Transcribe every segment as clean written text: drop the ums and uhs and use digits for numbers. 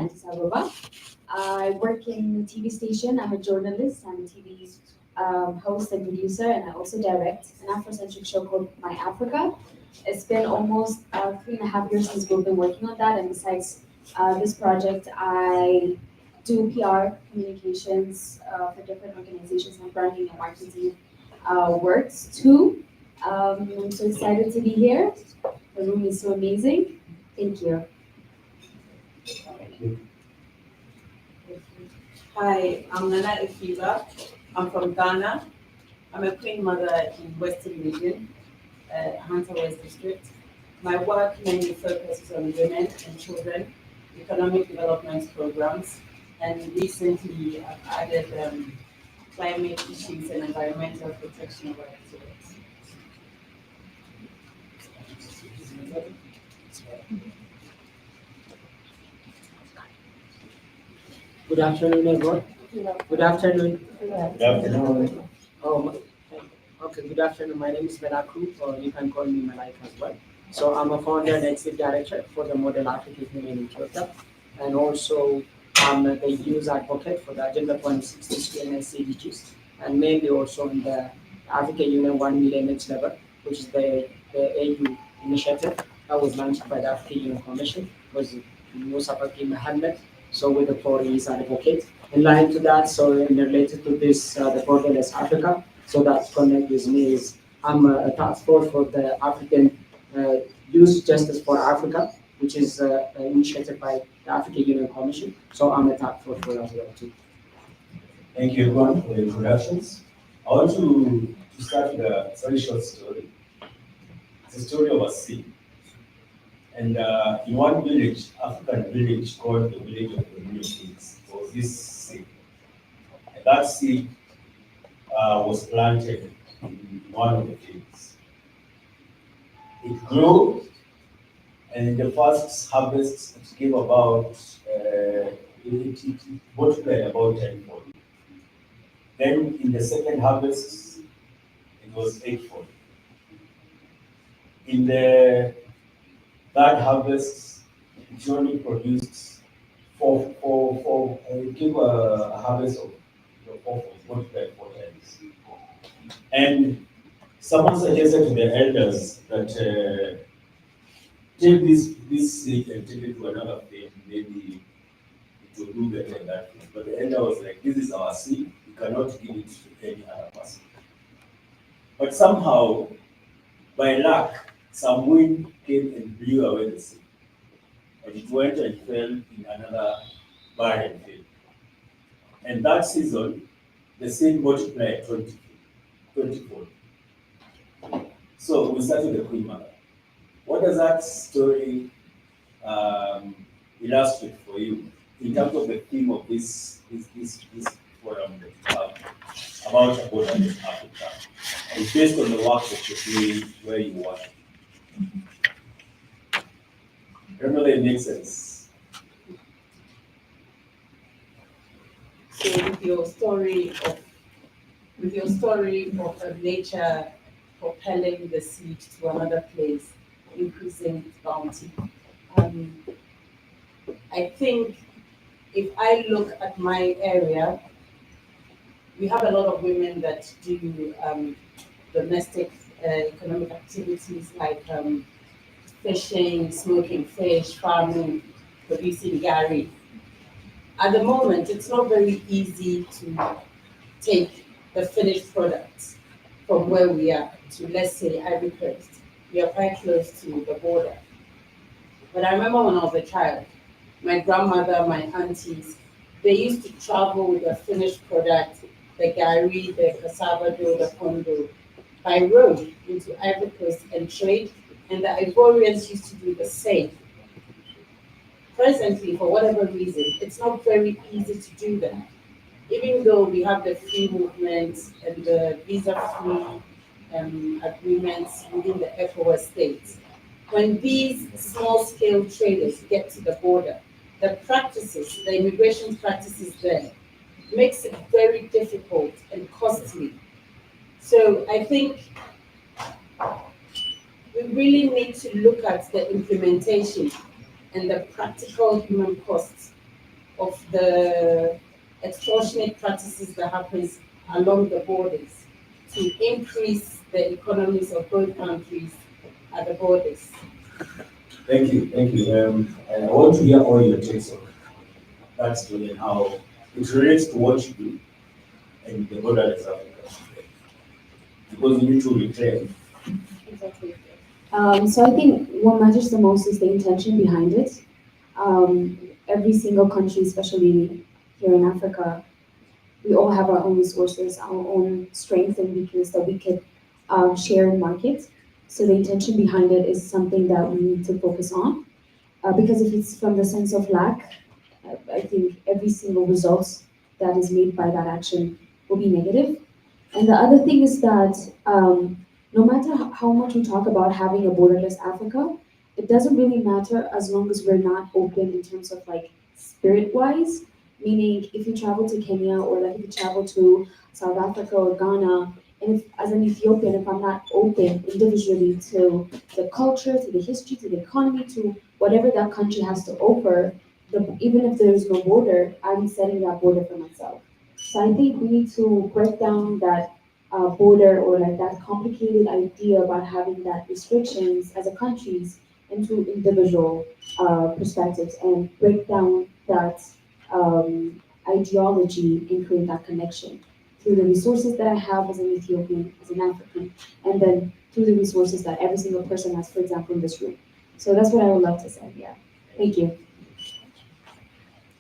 Addis Ababa. I work in a TV station. I'm a journalist. I'm a TV host and producer, and I also direct an Afrocentric show called My Africa. It's been almost 3.5 years since we've been working on that, and besides this project, I do PR communications for different organizations and branding and marketing works too. I'm so excited to be here. The room is so amazing. Thank you. Thank you. Hi, I'm Nana Ifiba. I'm from Ghana. I'm a queen mother in Western Region, Hunter West District. My work mainly focuses on women and children, economic development programs, and recently I've added climate issues and environmental protection work to it. Good afternoon, everyone. Good afternoon. Good afternoon. Okay, good afternoon. My name is Melaku, or you can call me Malika as well. So I'm a founder and executive director for the Model Africa Union in Ethiopia, and also I'm the youth advocate for the Agenda 2060 and SDGs, and mainly also in the African Union 1 million next level, which is the AU initiative that was launched by the African Union Commission, was Musa Faki Mohammed. So with the Tories advocate. In line to that, so in related to this, the Borderless Africa, so that connect with me is I'm a task force for the African Youth Justice for Africa, which is initiated by the African Union Commission. So I'm a task force for that as well too. Thank you everyone for the introductions. I want to start with a very short story. It's a story of a sea. And in one village, African village called the village of the Million Kings, there was this seed. And that seed was planted in one of the fields. It grew, and in the first harvest, it gave about, it multiplied about tenfold. Then in the second harvest, it was eightfold. In the third harvest, it only produced give a harvest of fourfold, multiplied 4 times. And someone suggested to the elders that take this seed and take it to another field, maybe it will do better in that field. But the elder was like, this is our seed, we cannot give it to any other person. But somehow, by luck, some wind came and blew away the seed. And it went and fell in another barren field. And that season, the seed multiplied 20-fold. So we started the Queen Mother. What does that story illustrate for you in terms of the theme of this forum that we have about Abundant Africa? It's based on the work that you're doing where you work. I don't know if it makes sense. So with your story of nature propelling the seed to another place, increasing its bounty, I think if I look at my area, we have a lot of women that do domestic economic activities like fishing, smoking fish, farming, producing gari. At the moment, it's not very easy to take the finished products from where we are to, let's say, Ivory Coast. We are quite close to the border. But I remember when I was a child, my grandmother, my aunties, they used to travel with the finished product, the gari, the cassava dough, the pondo, by road into Ivory Coast and trade, and the Ivorians used to do the same. Presently, for whatever reason, it's not very easy to do that. Even though we have the free movement and the visa-free agreements within the ECOWAS states, when these small-scale traders get to the border, the practices, the immigration practices there, makes it very difficult and costly. So I think we really need to look at the implementation and the practical human costs of the extortionate practices that happens along the borders to increase the economies of both countries at the borders. Thank you, thank you. And I want to hear all your takes on that story and how it relates to what you do and the borderless Africa. Because you need to reclaim. Exactly. So I think what matters the most is the intention behind it. Every single country, especially here in Africa, we all have our own resources, our own strength and weakness that we could share and market. So the intention behind it is something that we need to focus on. Because if it's from the sense of lack, I think every single result that is made by that action will be negative. And the other thing is that no matter how much we talk about having a borderless Africa, it doesn't really matter as long as we're not open in terms of like spirit wise. Meaning, if you travel to Kenya or like if you travel to South Africa or Ghana, and if as an Ethiopian, if I'm not open individually to the culture, to the history, to the economy, to whatever that country has to offer, even if there is no border, I'm setting that border for myself. So I think we need to break down that border or like that complicated idea about having that restrictions as a countries into individual perspectives and break down that ideology and create that connection through the resources that I have as an Ethiopian, as an African, and then through the resources that every single person has, for example, in this room. So that's what I would love to say. Yeah. Thank you.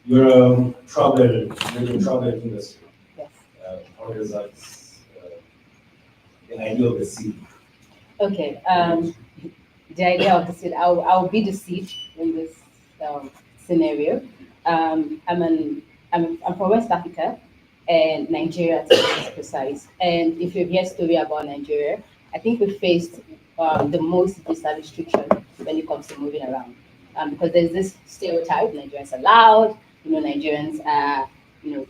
You're you're in travel industry. Yes. How does that, the idea of the seed? Okay. The idea of the seed, I'll be the seed in this scenario. I'm from West Africa and Nigeria to be precise. And if you've heard story about Nigeria, I think we faced the most visa restriction when it comes to moving around. Because there's this stereotype, Nigerians are loud, Nigerians are,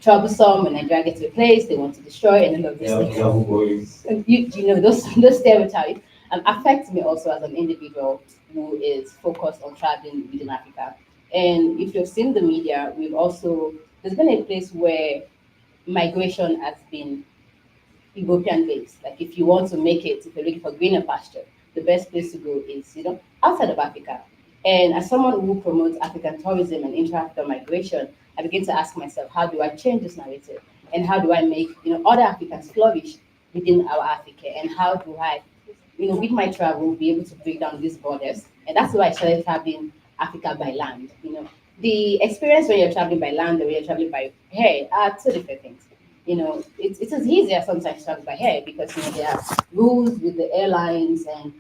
troublesome. When Nigeria gets to a place, they want to destroy and all of these things. Yahoo boys. Those stereotypes affect me also as an individual who is focused on traveling within Africa. And if you've seen the media, there's been a place where migration has been European based. Like if you want to make it, if you're looking for greener pasture, the best place to go is, outside of Africa. And as someone who promotes African tourism and inter-African migration, I begin to ask myself, how do I change this narrative? And how do I make, other Africans flourish within our Africa? And how do I, with my travel, be able to break down these borders? And that's why I started traveling Africa by land. The experience when you're traveling by land and when you're traveling by air are two different things. It is easier sometimes to travel by air because there are rules with the airlines and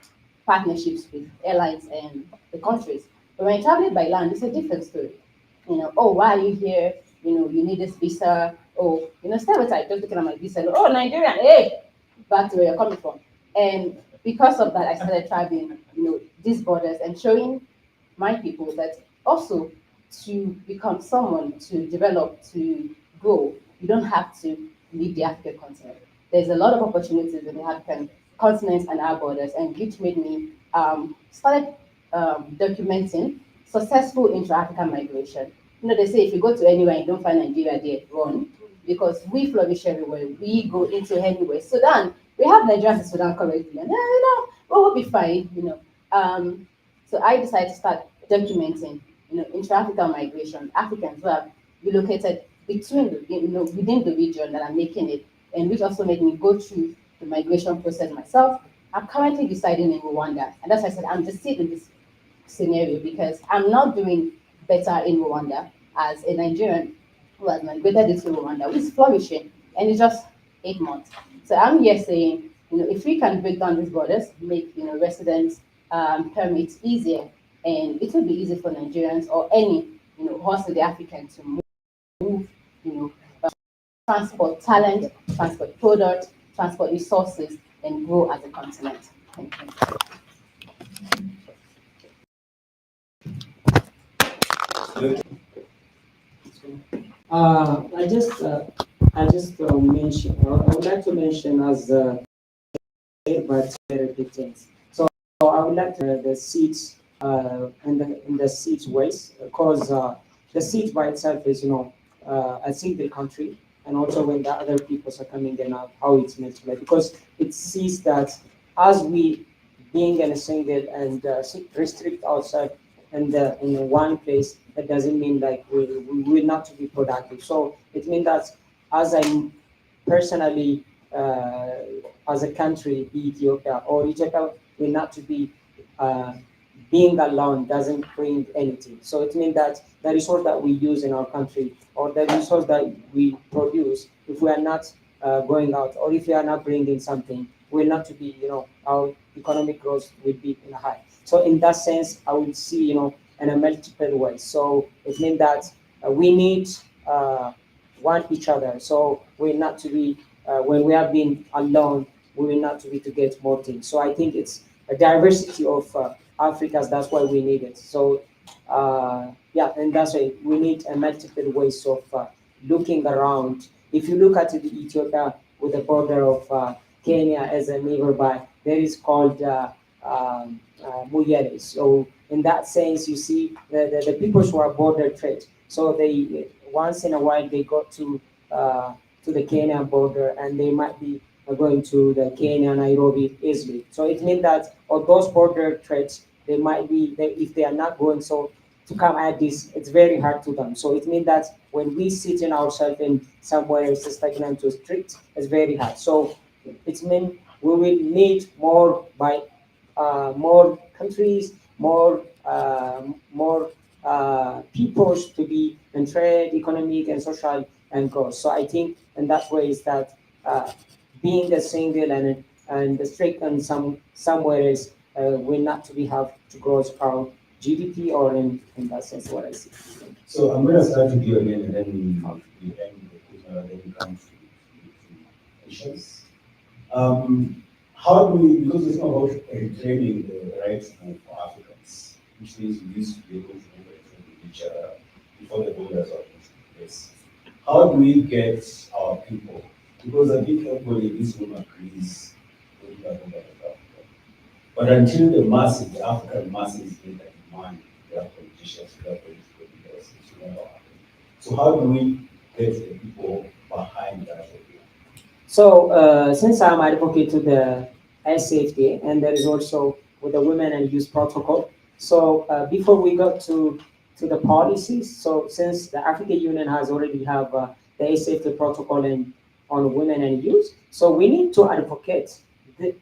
partnerships with airlines and the countries. But when you're traveling by land, it's a different story. Oh, why are you here? You need this visa. Oh, stereotype, just looking at my visa. Oh, Nigerian, hey, back to where you're coming from. And because of that, I started traveling, these borders and showing my people that also to become someone, to develop, to grow, you don't have to leave the African continent. There's a lot of opportunities in the African continent and our borders, and which made me started documenting successful intra-African migration. They say if you go to anywhere and you don't find Nigeria there, run, because we flourish everywhere. We go into anywhere. Sudan, we have Nigerians in Sudan currently, and we'll be fine. So I decided to start documenting, intra-African migration, Africans who have relocated between within the region that I'm making it, and which also made me go through the migration process myself. I'm currently residing in Rwanda, and that's why I said I'm just in this scenario because I'm not doing better in Rwanda as a Nigerian who has migrated into Rwanda, who is flourishing, and it's just 8 months. So I'm here saying, if we can break down these borders, make residents permits easier, and it will be easy for Nigerians or any hostile the African to move, transport talent, transport product, transport resources, and grow as a continent. Thank you. I just mention, I would like to mention as but very big things. So I would like the seats in the seats ways because the seat by itself is, a single country, and also when the other peoples are coming in, how it's multiplied, because it sees that as we being in a single and restrict ourselves in the one place, that doesn't mean like we will not to be productive. So it means that as I'm personally, uh, as a country, Ethiopia or Ethiopia will not to be uh, being alone doesn't bring anything. So it means that the resource that we use in our country or the resource that we produce, if we are not going out or if we are not bringing something, will not to be, our economic growth will be in a high. So in that sense, I would see, in a multiple ways. So it means that we need uh, want each other. So we're not to be, when we have been alone, we will not to be to get more things. So I think it's a diversity of Africans. That's why we need it. So yeah, and that's why we need multiple ways of looking around. If you look at the Ethiopia with the border of Kenya as a neighbor, there is called Muyere. So in that sense, you see the people who are border trade. So they once in a while they go to the Kenya border and they might be going to the Kenya Nairobi easily. So it means that on those border trades they might be if they are not going so to come at this, it's very hard to them. So it means that when we sit in ourselves in somewhere it's stagnant to strict, it's very hard. So it means we will need more by more countries, more peoples to be in trade, economic, and social and growth. So I think, and that way is that being a single and strict and somewhere is will not to be have to grow our GDP or in that sense what I see. So I'm going to start with you again, and then we end the then we come to issues. How do we, because it's not about reclaiming the rights for Africans, which means we used to be able to interact with each other before the borders are put in place. How do we get our people? Because I think everybody in this room agrees with the government of Africa. But until the masses, the African masses, get that demand, their politicians, their political leaders, it's never happen. So how do we get the people behind that idea? So, since I'm advocate to the safety, and there is also with the women and youth protocol. So, before we go to the policies, so since the African Union has already have the safety protocol on women and youth, so we need to advocate. The,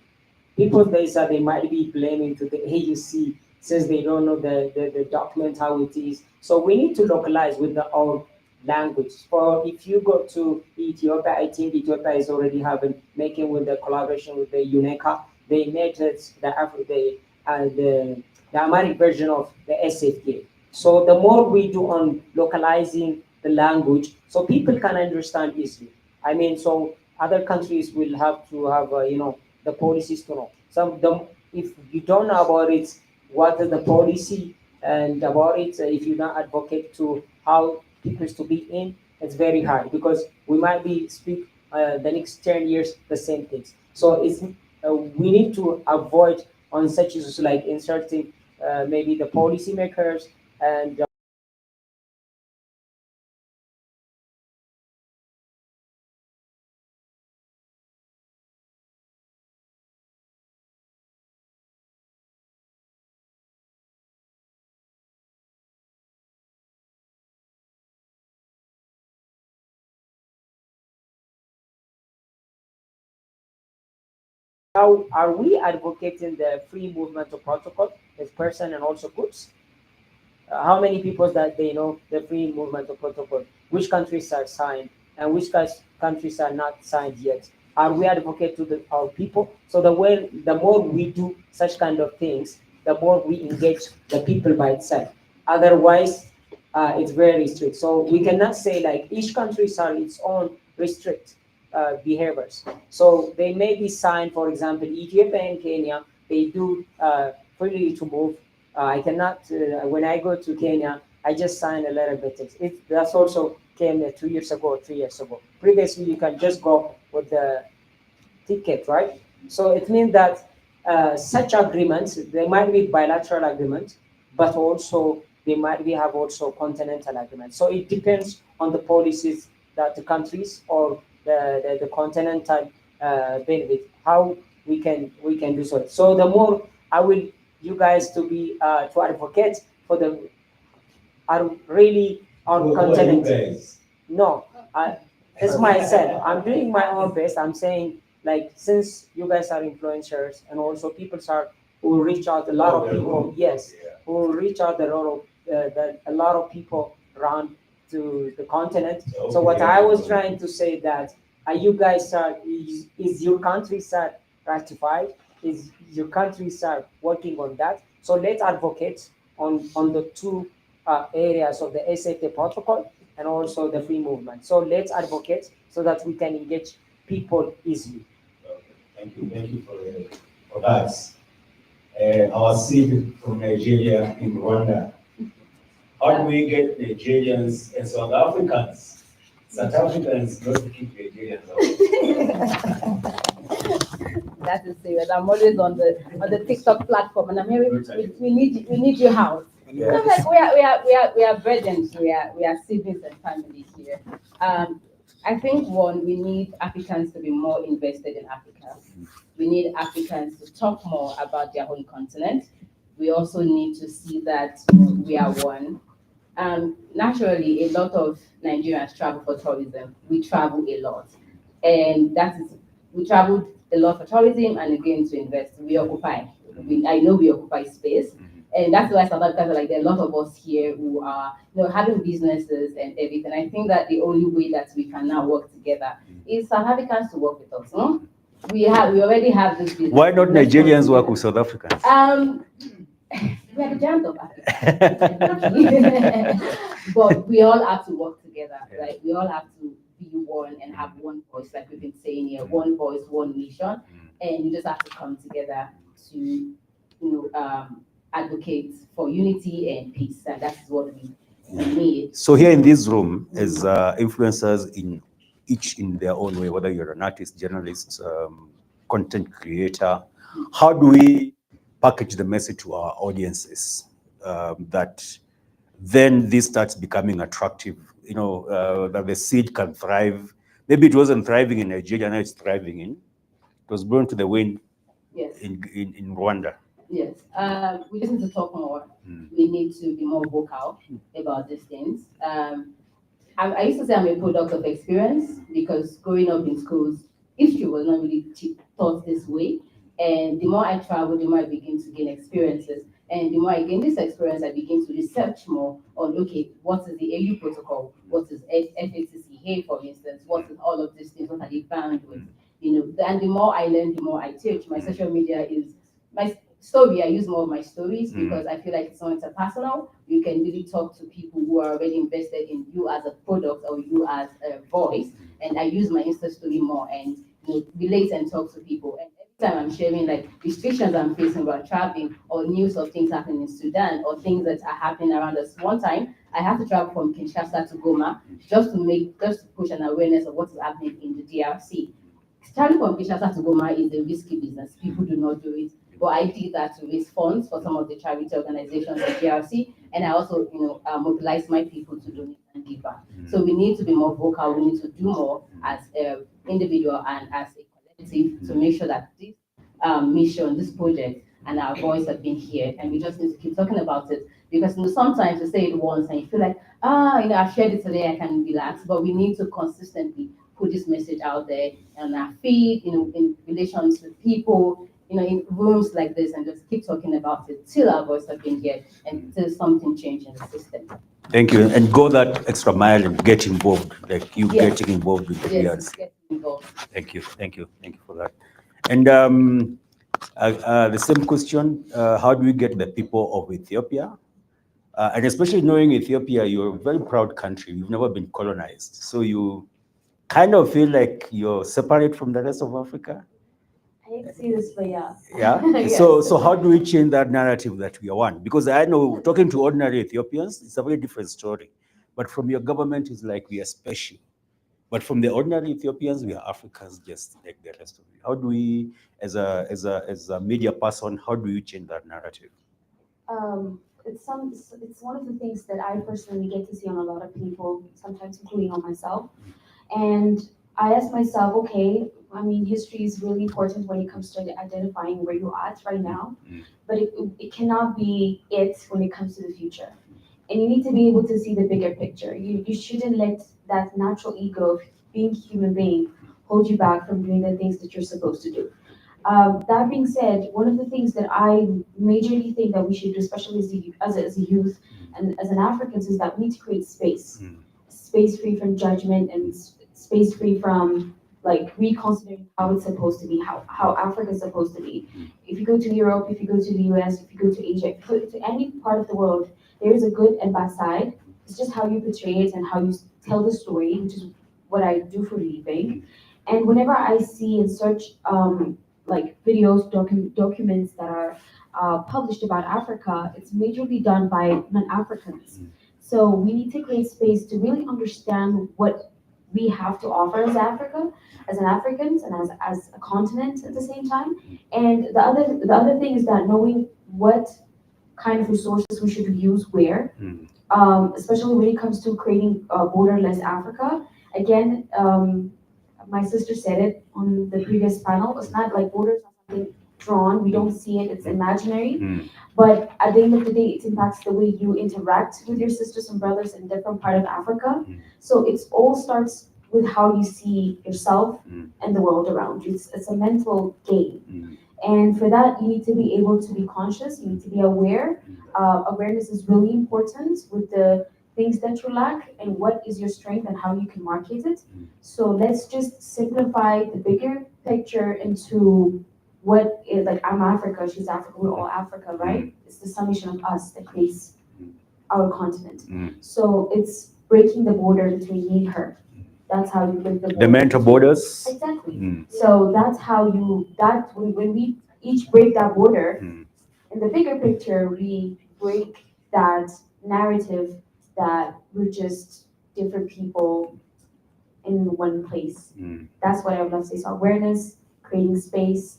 people they said they might be blaming to the AUC since they don't know the document how it is. So we need to localize with our language. For if you go to Ethiopia, I think Ethiopia is already having making with the collaboration with the UNECA. They made it the Amharic version of the SFK. So the more we do on localizing the language, so people can understand easily. I mean, so other countries will have to have the policies to know. Some the if you don't know about it, what is the policy and about it, if you don't advocate to how people to be in, it's very hard because we might be speak the next 10 years the same things. So it's we need to avoid on such issues like inserting maybe the policymakers and how are we advocating the free movement of protocol as person and also goods? How many people that they know the free movement of protocol? Which countries are signed and which countries are not signed yet? Are we advocate to our people? So the more we do such kind of things, the more we engage the people by itself. Otherwise, it's very strict. So we cannot say like each country are its own restrict behaviors. So they may be signed, for example, Ethiopia and Kenya, they do freely to move. I cannot, when I go to Kenya, I just sign a letter of that's also came 2 years ago or 3 years ago. Previously, you can just go with the ticket, right? So it means that such agreements, they might be bilateral agreements, but also we have also continental agreements. So it depends on the policies that the countries or the continental benefit, how we can do so. So the more I will you guys to be to advocate for the are really on Who are you continent. guys? No, it's myself. I'm doing my own best. I'm saying, like, since you guys are influencers and also people are who reach out a lot of people, yes, Yeah. who reach out a lot of people around to the continent. So what I was trying to say that you guys are is your countries are ratified, is your countries are working on that. So let's advocate on the two areas of the SFA protocol and also the free movement. So let's advocate so that we can engage people easily. Okay. Thank you for that. Our seed from Nigeria in Rwanda. How do we get Nigerians and South Africans? South Africans not to keep Nigerians out. That is serious. I'm always on the TikTok platform, and I'm hearing we need your house. Yeah. I'm like we are brethren, we are siblings and family here. I think we need Africans to be more invested in Africa. We need Africans to talk more about their own continent. We also need to see that we are one. Naturally, a lot of Nigerians travel for tourism. We travel a lot, and we traveled a lot for tourism and again to invest. We occupy. I know we occupy space, and that's why South Africans are like there are a lot of us here who are having businesses and everything. I think that the only way that we can now work together is South Africans to work with us. No? We already have this business. Why not Nigerians work with South Africans? We are the giant of Africa. But we all have to work together, right? We all have to be one and have one voice, like we've been saying here, one voice, one mission. And you just have to come together to advocate for unity and peace. And that's what we need. So here in this room, as influencers each in their own way, whether you're an artist, journalist, content creator, how do we package the message to our audiences that then this starts becoming attractive, that the seed can thrive. Maybe it wasn't thriving in Nigeria, now it's thriving it was blown to the wind in Rwanda. Yes, we just need to talk more. We need to be more vocal about these things. I used to say I'm a product of experience because growing up in schools, history was not really taught this way. And the more I travel, the more I begin to gain experiences. And the more I gain this experience, I begin to research more on, okay, what is the AU protocol? What is FATC here, for instance? What is all of these things? What are they bound with? And the more I learn, the more I teach. My social media is my story. I use more of my stories because I feel like it's not personal. You can really talk to people who are already invested in you as a product or you as a voice. And I use my Insta story more and relate and talk to people. And every time I'm sharing like restrictions I'm facing about traveling or news of things happening in Sudan or things that are happening around us. One time I had to travel from Kinshasa to Goma just to push an awareness of what is happening in the DRC. Traveling from Kinshasa to Goma is a risky business. People do not do it. But I did that to raise funds for some of the charity organizations at GRC, and I also, mobilized my people to donate and give back. So we need to be more vocal. We need to do more as an individual and as a collective to make sure that this mission, this project, and our voice have been heard, and we just need to keep talking about it because sometimes you say it once and you feel like, I've shared it today, I can relax, but we need to consistently put this message out there on our feed, in relations with people, in rooms like this, and just keep talking about it till our voice have been heard and till something changes in the system. Thank you. And go that extra mile and get involved, like you getting involved with the Yes, get involved. Thank you for that. And the same question, how do we get the people of Ethiopia? And especially knowing Ethiopia, you're a very proud country. You've never been colonized. So you kind of feel like you're separate from the rest of Africa. I hate to see this, but yeah. Yeah. Yes. So how do we change that narrative that we are one? Because I know talking to ordinary Ethiopians, it's a very different story. But from your government, it's like we are special. But from the ordinary Ethiopians, we are Africans just like the rest of you. How do we, as a media person, how do you change that narrative? it's one of the things that I personally get to see on a lot of people, sometimes including on myself. And I asked myself, okay, I mean, history is really important when it comes to identifying where you're at right now, but it cannot be it when it comes to the future. And you need to be able to see the bigger picture. You shouldn't let that natural ego of being a human being hold you back from doing the things that you're supposed to do. That being said, one of the things that I majorly think that we should do, especially as a youth and as an Africans, is that we need to create space, space free from judgment and space free from like reconsidering how it's supposed to be, how Africa is supposed to be. If you go to Europe, if you go to the US, if you go to Asia, if you go to any part of the world, there is a good and bad side. It's just how you portray it and how you tell the story, which is what I do for a living. And whenever I see and search like videos, documents that are published about Africa, it's majorly done by non-Africans. So we need to create space to really understand what we have to offer as Africa, as an Africans, and as a continent at the same time. And the other thing is that knowing what kind of resources we should use where, especially when it comes to creating borderless Africa. Again, my sister said it on the previous panel. It's not like borders are something drawn. We don't see it. It's imaginary. But at the end of the day, it impacts the way you interact with your sisters and brothers in different part of Africa. So it all starts with how you see yourself and the world around you. It's a mental game. And for that, you need to be able to be conscious. You need to be aware. Awareness is really important with the things that you lack and what is your strength and how you can market it. So let's just simplify the bigger picture into what is like I'm Africa, she's Africa, we're all Africa, right? It's the summation of us that creates our continent. So it's breaking the border between me and her. That's how you break the border. The mental borders. Exactly. So that's how when we each break that border, in the bigger picture, we break that narrative that we're just different people in one place. That's what I would love to say. So awareness, creating space,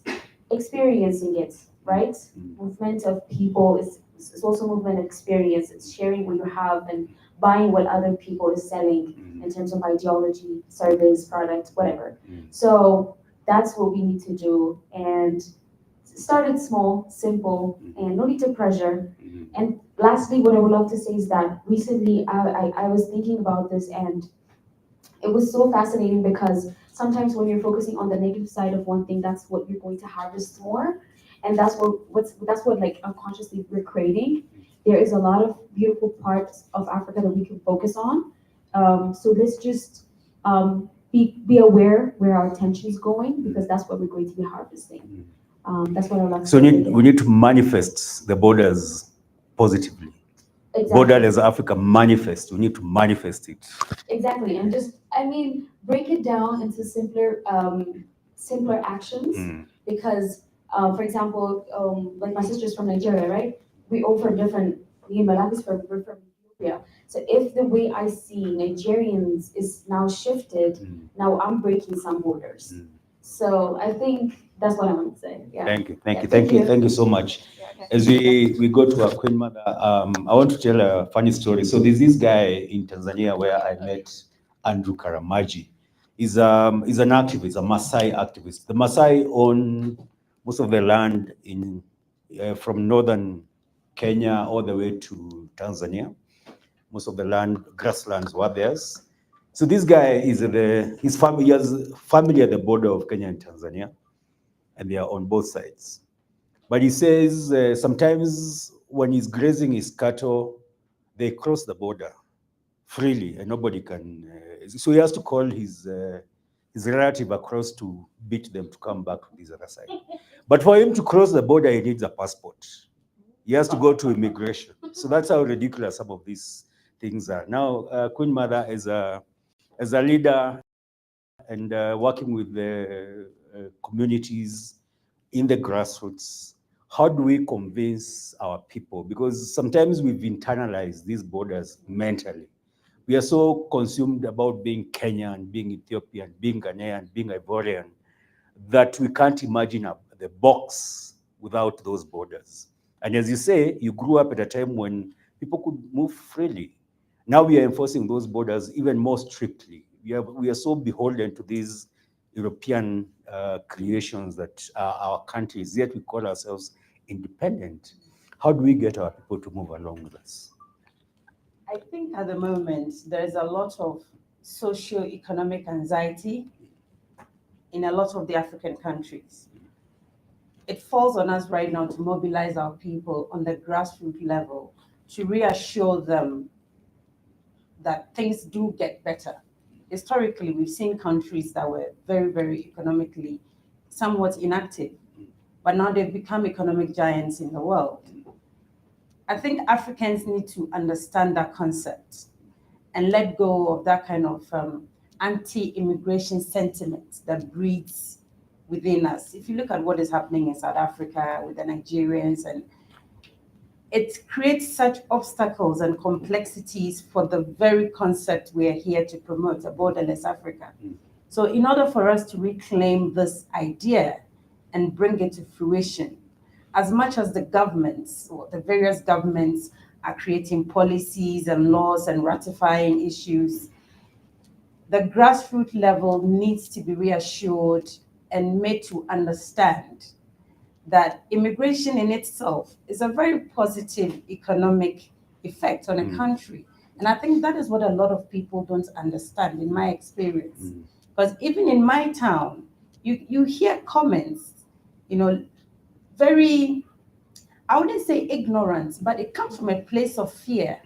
experiencing it, right? Movement of people is also movement of experience. It's sharing what you have and buying what other people is selling in terms of ideology, service, product, whatever. So that's what we need to do. And start it small, simple, and no need to pressure. And lastly, what I would love to say is that recently I was thinking about this, and it was so fascinating because sometimes when you're focusing on the negative side of one thing, that's what you're going to harvest more. And that's what like unconsciously we're creating. There is a lot of beautiful parts of Africa that we can focus on. So let's just be aware where our attention is going, because that's what we're going to be harvesting. That's what I like to So say. we need to manifest the borders positively. Exactly. Borderless Africa manifest. We need to manifest it. Exactly, and just break it down into simpler actions. Because, for example, like my sister's from Nigeria, right? We all from different. Me and Malak we're from Ethiopia. So if the way I see Nigerians is now shifted, now I'm breaking some borders. So I think that's what I want to say. Yeah. Thank you so much. As we go to our Queen Mother, I want to tell a funny story. So there's this guy in Tanzania where I met Andrew Karamaji. He's an activist, a Maasai activist. The Maasai own most of the land in from northern Kenya all the way to Tanzania. Most of the land, grasslands were theirs. So this guy his family, he has family at the border of Kenya and Tanzania, and they are on both sides. But he says sometimes when he's grazing his cattle, they cross the border freely and nobody can. So he has to call his relative across to beat them to come back to this other side. But for him to cross the border, he needs a passport. He has to go to immigration. So that's how ridiculous some of these things are. Now, Queen Mother as a leader and working with the communities in the grassroots, how do we convince our people? Because sometimes we've internalized these borders mentally. We are so consumed about being Kenyan, being Ethiopian, being Ghanaian, being Ivorian, that we can't imagine the box without those borders. And as you say, you grew up at a time when people could move freely. Now we are enforcing those borders even more strictly. We are so beholden to these European creations that are our countries, yet we call ourselves independent. How do we get our people to move along with us? I think at the moment there is a lot of socio-economic anxiety in a lot of the African countries. It falls on us right now to mobilize our people on the grassroots level to reassure them that things do get better. Historically, we've seen countries that were very, very economically somewhat inactive, but now they've become economic giants in the world. I think Africans need to understand that concept and let go of that kind of anti-immigration sentiment that breeds within us. If you look at what is happening in South Africa with the Nigerians, and it creates such obstacles and complexities for the very concept we are here to promote, a borderless Africa. So in order for us to reclaim this idea and bring it to fruition, as much as the governments or the various governments are creating policies and laws and ratifying issues, the grassroots level needs to be reassured and made to understand that immigration in itself is a very positive economic effect on a country. And I think that is what a lot of people don't understand in my experience. Because even in my town, you hear comments, very, I wouldn't say ignorance, but it comes from a place of fear.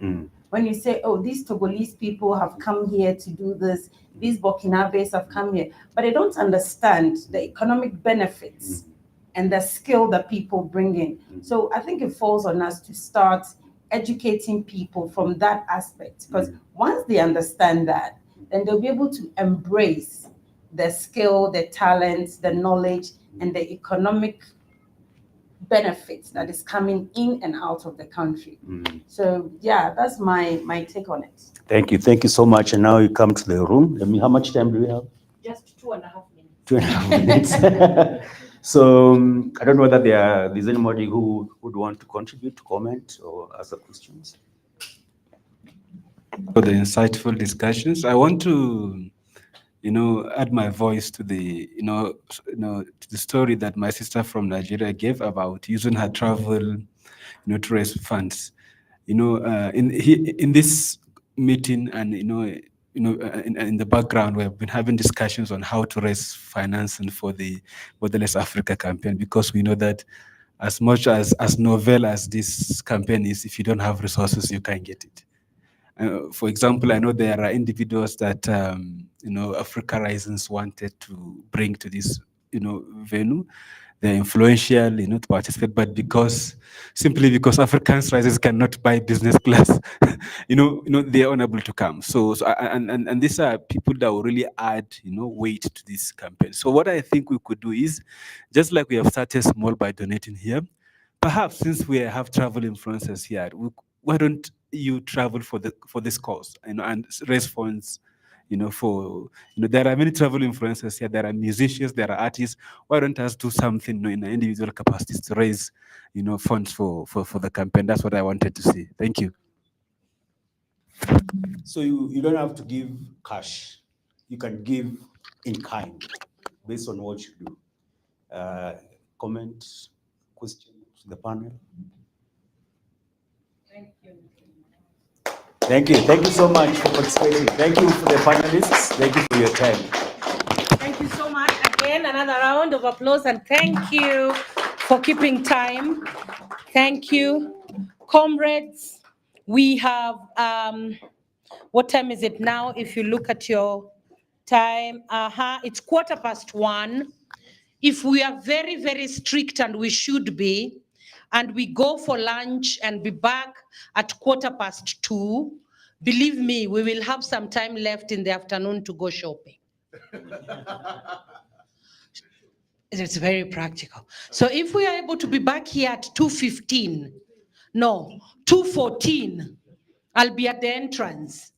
When you say, oh, these Togolese people have come here to do this, these Burkinabes have come here, but they don't understand the economic benefits and the skill that people bring in. So I think it falls on us to start educating people from that aspect, because once they understand that, then they'll be able to embrace the skill, the talents, the knowledge, and the economic benefits that is coming in and out of the country. So yeah, that's my take on it. Thank you so much. And now you come to the room. How much time do we have? Just 2.5 minutes. 2.5 minutes. So I don't know whether there's anybody who would want to contribute, to comment, or ask questions. For the insightful discussions, I want to, add my voice to the, to the story that my sister from Nigeria gave about using her travel, to raise funds. In this meeting, and in the background, we have been having discussions on how to raise financing for the Borderless Africa campaign, because we know that as much as novel as this campaign is, if you don't have resources, you can't get it. For example, I know there are individuals that Africa Risings wanted to bring to this venue. They're influential, to participate, but simply because African Risings cannot buy business class, they are unable to come. So and these are people that will really add, weight to this campaign. So what I think we could do is, just like we have started small by donating here, perhaps since we have travel influencers here, why don't you travel for this cause, and raise funds, there are many travel influencers here, there are musicians, there are artists. Why don't us do something, in individual capacities to raise, funds for the campaign? That's what I wanted to see. Thank you. So you don't have to give cash. You can give in kind based on what you do. Comment, question to the panel? Thank you. Thank you so much for participating. Thank you for the panelists. Thank you for your time. Thank you so much. Again, another round of applause, and thank you for keeping time. Thank you. Comrades, we have, what time is it now? If you look at your time, it's 1:15. If we are very, very strict, and we should be, and we go for lunch and be back at 2:15, believe me, we will have some time left in the afternoon to go shopping. It's very practical. So if we are able to be back here at 2:14, 2:14, I'll be at the entrance.